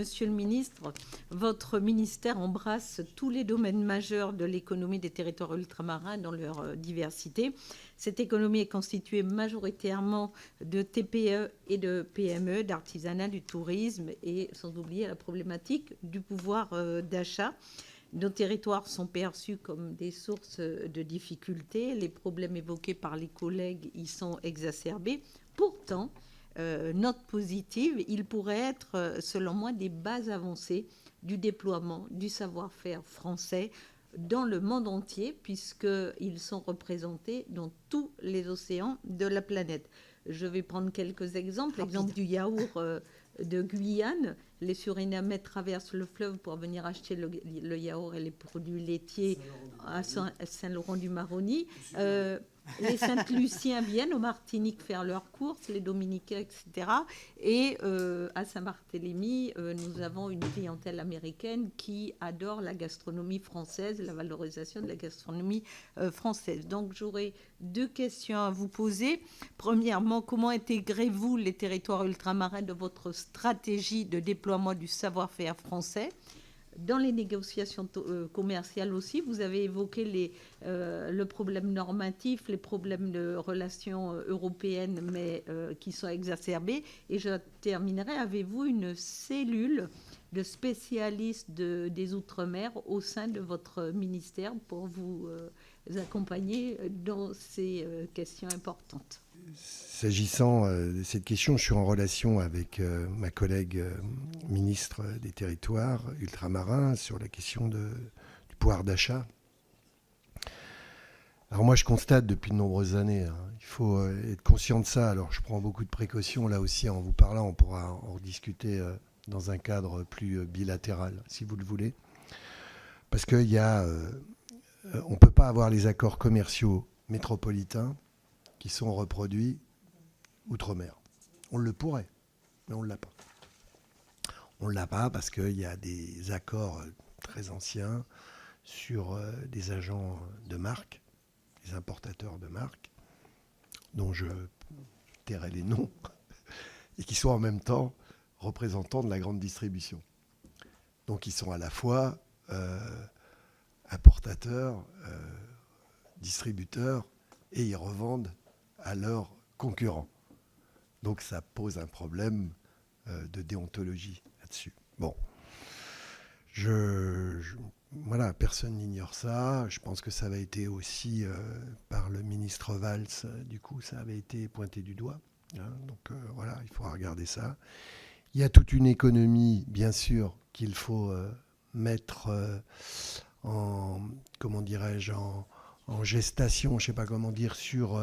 Monsieur le ministre, votre ministère embrasse tous les domaines majeurs de l'économie des territoires ultramarins dans leur diversité. Cette économie est constituée majoritairement de TPE et de PME, d'artisanat, du tourisme et sans oublier la problématique du pouvoir d'achat. Nos territoires sont perçus comme des sources de difficultés. Les problèmes évoqués par les collègues y sont exacerbés. Pourtant, note positive, il pourrait être, selon moi, des bases avancées du déploiement du savoir-faire français dans le monde entier, puisqu'ils sont représentés dans tous les océans de la planète. Je vais prendre quelques exemples. L'exemple du yaourt de Guyane. Les Surinamais traversent le fleuve pour venir acheter le yaourt et les produits laitiers à Saint-Laurent-du-Maroni. Les Saint-Luciens viennent au Martinique faire leurs courses, les Dominicains, etc. Et à Saint-Barthélemy, nous avons une clientèle américaine qui adore la gastronomie française, la valorisation de la gastronomie française. Donc j'aurais deux questions à vous poser. Premièrement, comment intégrez-vous les territoires ultramarins de votre stratégie de déploiement du savoir-faire français ? Dans les négociations commerciales aussi, vous avez évoqué le problème normatif, les problèmes de relations européennes, mais qui sont exacerbés. Et je terminerai, avez-vous une cellule de spécialistes des Outre-mer au sein de votre ministère pour vous accompagner dans ces questions importantes ? S'agissant de cette question, je suis en relation avec ma collègue ministre des Territoires ultramarins sur la question du pouvoir d'achat. Alors moi, je constate depuis de nombreuses années, il faut être conscient de ça. Alors je prends beaucoup de précautions là aussi en vous parlant. On pourra en rediscuter dans un cadre plus bilatéral, si vous le voulez. Parce qu'il y a... on ne peut pas avoir les accords commerciaux métropolitains qui sont reproduits outre-mer. On le pourrait, mais on ne l'a pas. On ne l'a pas parce qu'il y a des accords très anciens sur des agents de marque, des importateurs de marque, dont je tairai les noms, et qui sont en même temps représentants de la grande distribution. Donc ils sont à la fois importateurs, distributeurs, et ils revendent à leurs concurrents. Donc ça pose un problème de déontologie là-dessus. Bon, voilà, personne n'ignore ça. Je pense que ça avait été aussi par le ministre Valls, du coup, ça avait été pointé du doigt. Donc voilà, il faudra regarder ça. Il y a toute une économie, bien sûr, qu'il faut mettre en, comment dirais-je, en gestation, je ne sais pas comment dire, sur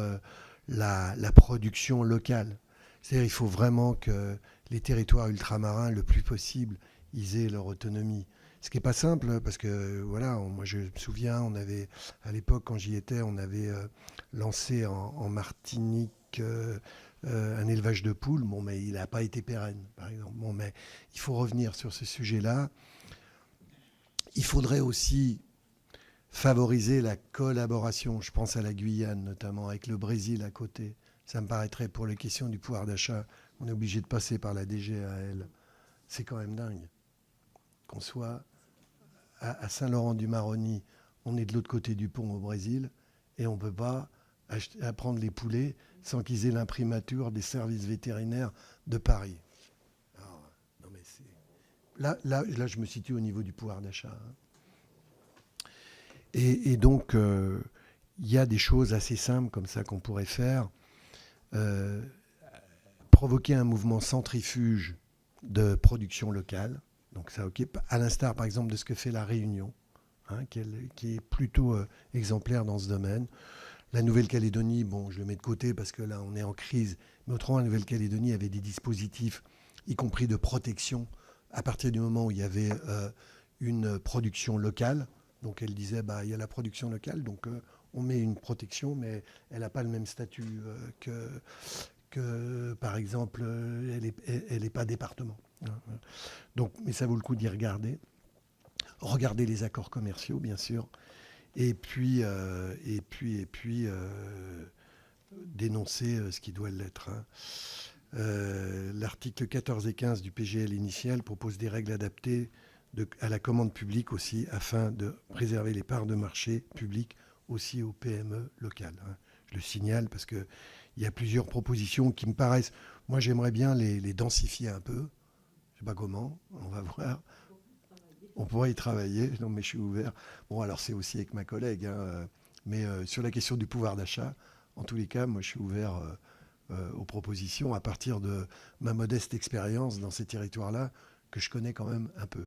la production locale. C'est-à-dire qu'il faut vraiment que les territoires ultramarins, le plus possible, ils aient leur autonomie. Ce qui n'est pas simple, parce que, voilà, moi je me souviens, on avait, à l'époque, quand j'y étais, on avait lancé en Martinique un élevage de poules. Bon, mais il n'a pas été pérenne, par exemple. Bon, mais il faut revenir sur ce sujet-là. Il faudrait aussi favoriser la collaboration. Je pense à la Guyane, notamment, avec le Brésil à côté. Ça me paraîtrait, pour les questions du pouvoir d'achat, on est obligé de passer par la DGAL. C'est quand même dingue. Qu'on soit à Saint-Laurent-du-Maroni, on est de l'autre côté du pont au Brésil, et on ne peut pas prendre les poulets sans qu'ils aient l'imprimature des services vétérinaires de Paris. Alors, non mais là, je me situe au niveau du pouvoir d'achat. Et donc, il y a des choses assez simples comme ça qu'on pourrait faire. Provoquer un mouvement centrifuge de production locale. Donc ça, ok, à l'instar, par exemple, de ce que fait la Réunion, qui est plutôt exemplaire dans ce domaine. La Nouvelle-Calédonie, bon, je le mets de côté parce que là, on est en crise. Mais autrement, la Nouvelle-Calédonie avait des dispositifs, y compris de protection, à partir du moment où il y avait une production locale. Donc elle disait, il y a la production locale, donc on met une protection, mais elle n'a pas le même statut que, par exemple, elle n'est pas département. Donc, mais ça vaut le coup d'y regarder. Regarder les accords commerciaux, bien sûr. Et puis dénoncer ce qui doit l'être. L'article 14 et 15 du PGL initial propose des règles adaptées à la commande publique aussi, afin de préserver les parts de marché public aussi aux PME locales. Je le signale parce qu'il y a plusieurs propositions qui me paraissent... Moi, j'aimerais bien les densifier un peu. Je ne sais pas comment, on va voir. On pourrait y travailler. Non, mais je suis ouvert. Bon, alors c'est aussi avec ma collègue. Mais sur la question du pouvoir d'achat, en tous les cas, moi, je suis ouvert aux propositions à partir de ma modeste expérience dans ces territoires-là, que je connais quand même un peu.